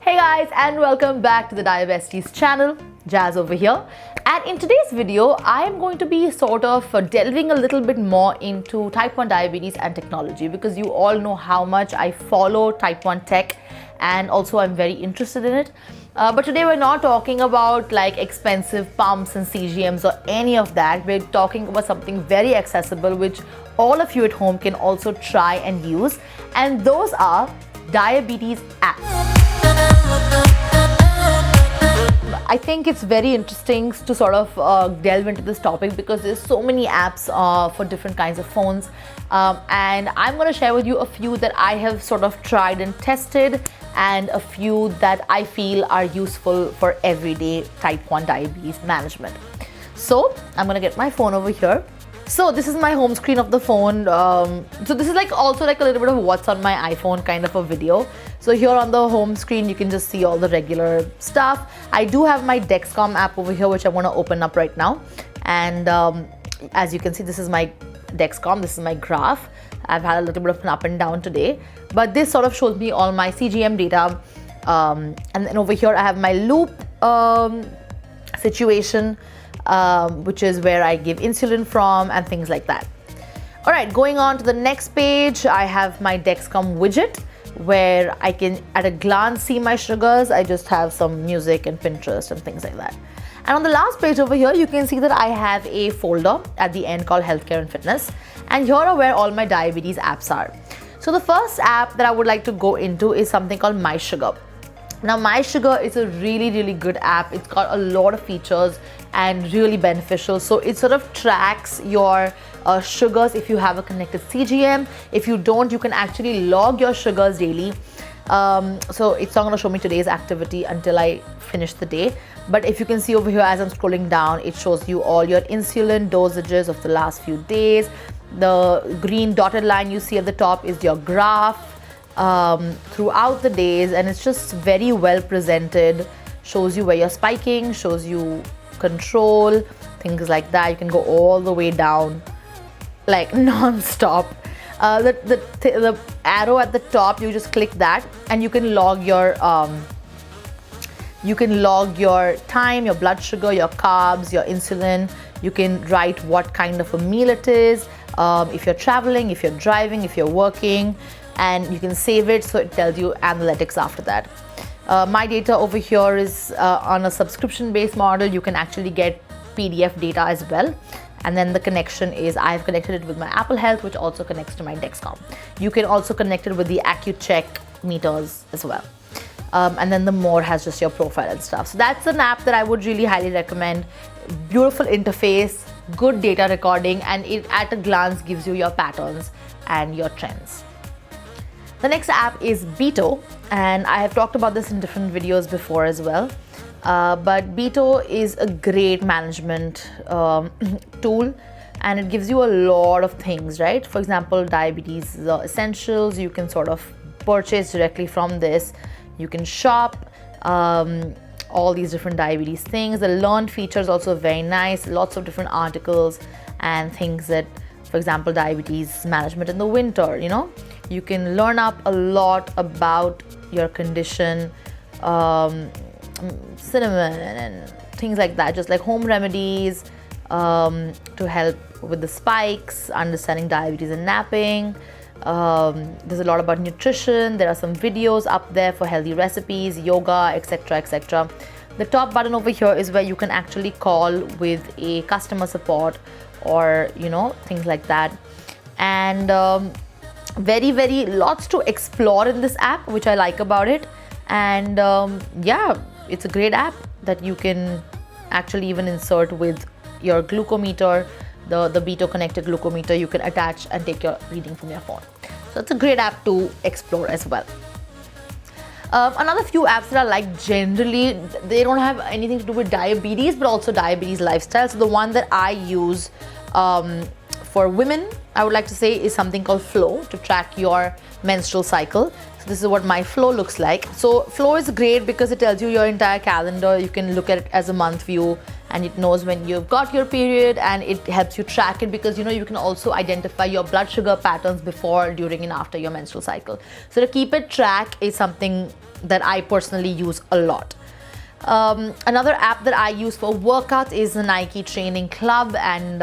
Hey guys, and welcome back to the Diabesties channel. Jazz over here. And in today's video, I am going to be sort of delving a little bit more into type 1 diabetes and technology, because you all know how much I follow type 1 tech and also I'm very interested in it. But today we're not talking about like expensive pumps and CGMs or any of that. We're talking about something very accessible which all of you at home can also try and use, and those are diabetes apps. I think it's very interesting to sort of delve into this topic because there's so many apps for different kinds of phones, and I'm going to share with you a few that I have sort of tried and tested, and a few that I feel are useful for everyday type 1 diabetes management. So I'm going to get my phone over here. So this is my home screen of the phone. So this is like also like a little bit of what's on my iPhone kind of a video. So here on the home screen, you can just see all the regular stuff. I do have my Dexcom app over here, which I want to open up right now. And as you can see, this is my Dexcom. This is my graph. I've had a little bit of an up and down today, but this sort of shows me all my CGM data. And then over here, I have my loop situation, which is where I give insulin from and things like that. All right, going on to the next page, I have my Dexcom widget where I can at a glance see my sugars. I just have some music and Pinterest and things like that. And on the last page over here, you can see that I have a folder at the end called Healthcare and Fitness. And here are where all my diabetes apps are. So the first app that I would like to go into is something called My Sugar. Now, My Sugar is a really good app. It's got a lot of features and really beneficial. So it sort of tracks your sugars if you have a connected CGM. If you don't, you can actually log your sugars daily. So it's not going to show me today's activity until I finish the day. But if you can see over here, as I'm scrolling down, it shows you all your insulin dosages of the last few days. The green dotted line you see at the top is your graph throughout the days, and it's just very well presented. Shows you where you're spiking, shows you control, things like that. You can go all the way down like non-stop. The arrow at the top, you just click that and you can log your time, your blood sugar, your carbs, your insulin. You can write what kind of a meal it is, if you're traveling, if you're driving, if you're working, and you can save it so it tells you analytics after that. My data over here is on a subscription-based model. You can actually get PDF data as well. And then the connection is I've connected it with my Apple Health, which also connects to my Dexcom. You can also connect it with the AccuCheck meters as well. And then the more has just your profile and stuff. So that's an app that I would really highly recommend. Beautiful interface, good data recording, and it at a glance gives you your patterns and your trends. The next app is Beto, and I have talked about this in different videos before as well. But Beto is a great management tool, and it gives you a lot of things, right? For example, diabetes essentials, you can sort of purchase directly from this. You can shop all these different diabetes things. The learn feature is also very nice. Lots of different articles and things that, for example, diabetes management in the winter, you know, you can learn up a lot about your condition, cinnamon and things like that, just like home remedies to help with the spikes, understanding diabetes and napping. There's a lot about nutrition. There are some videos up there for healthy recipes, yoga, etc, etc. The top button over here is where you can actually call with a customer support or, you know, things like that. And very lots to explore in this app, which I like about it. And yeah, it's a great app that you can actually even insert with your glucometer. The Beto connected glucometer you can attach and take your reading from your phone. So it's a great app to explore as well. Another few apps that I like generally, they don't have anything to do with diabetes, but also diabetes lifestyle. So the one that I use for women, I would like to say, is something called Flow to track your menstrual cycle. So this is what my Flow looks like. So Flow is great because it tells you your entire calendar. You can look at it as a month view and it knows when you've got your period, and it helps you track it because you can also identify your blood sugar patterns before, during, and after your menstrual cycle. So to keep it track is something that I personally use a lot. Another app that I use for workouts is the Nike Training Club, and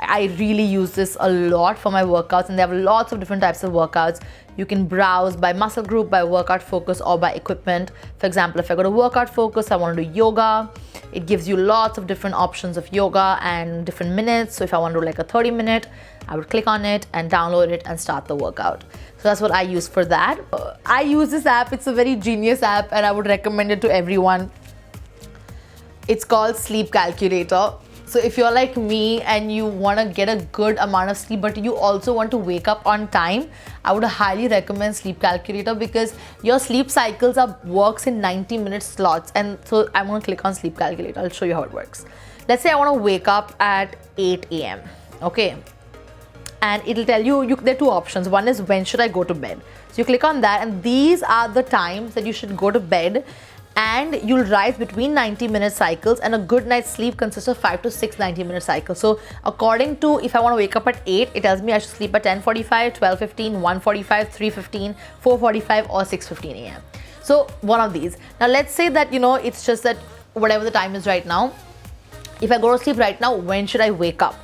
I really use this a lot for my workouts, and they have lots of different types of workouts. You can browse by muscle group, by workout focus, or by equipment. For example, if I go to workout focus, I want to do yoga. It gives you lots of different options of yoga and different minutes. So if I want to do like a 30-minute, I would click on it and download it and start the workout. So that's what I use for that. I use this app. It's a very genius app, and I would recommend it to everyone. It's called Sleep Calculator. So if you're like me and you want to get a good amount of sleep, but you also want to wake up on time, I would highly recommend Sleep Calculator because your sleep cycles works in 90-minute slots. And so I'm going to click on Sleep Calculator. I'll show you how it works. Let's say I want to wake up at 8 a.m. Okay. And it'll tell you there are two options. One is when should I go to bed? So you click on that, and these are the times that you should go to bed. And you'll rise between 90-minute cycles, and a good night's sleep consists of 5 to 6 90-minute cycles. So according to, if I want to wake up at 8, it tells me I should sleep at 10:45, 12:15, 1:45, 3:15, 4:45 or 6:15 a.m. So one of these. Now let's say that it's just that whatever the time is right now, if I go to sleep right now, when should I wake up?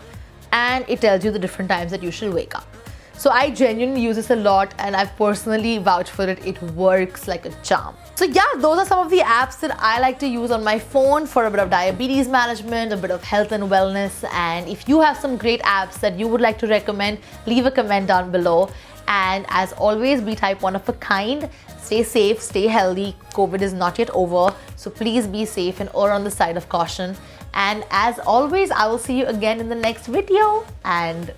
And it tells you the different times that you should wake up. So I genuinely use this a lot, and I've personally vouched for it. It works like a charm. So yeah, those are some of the apps that I like to use on my phone for a bit of diabetes management, a bit of health and wellness. And if you have some great apps that you would like to recommend, leave a comment down below. And as always, be type 1 of a kind. Stay safe, stay healthy. COVID is not yet over. So please be safe and err on the side of caution. And as always, I will see you again in the next video. And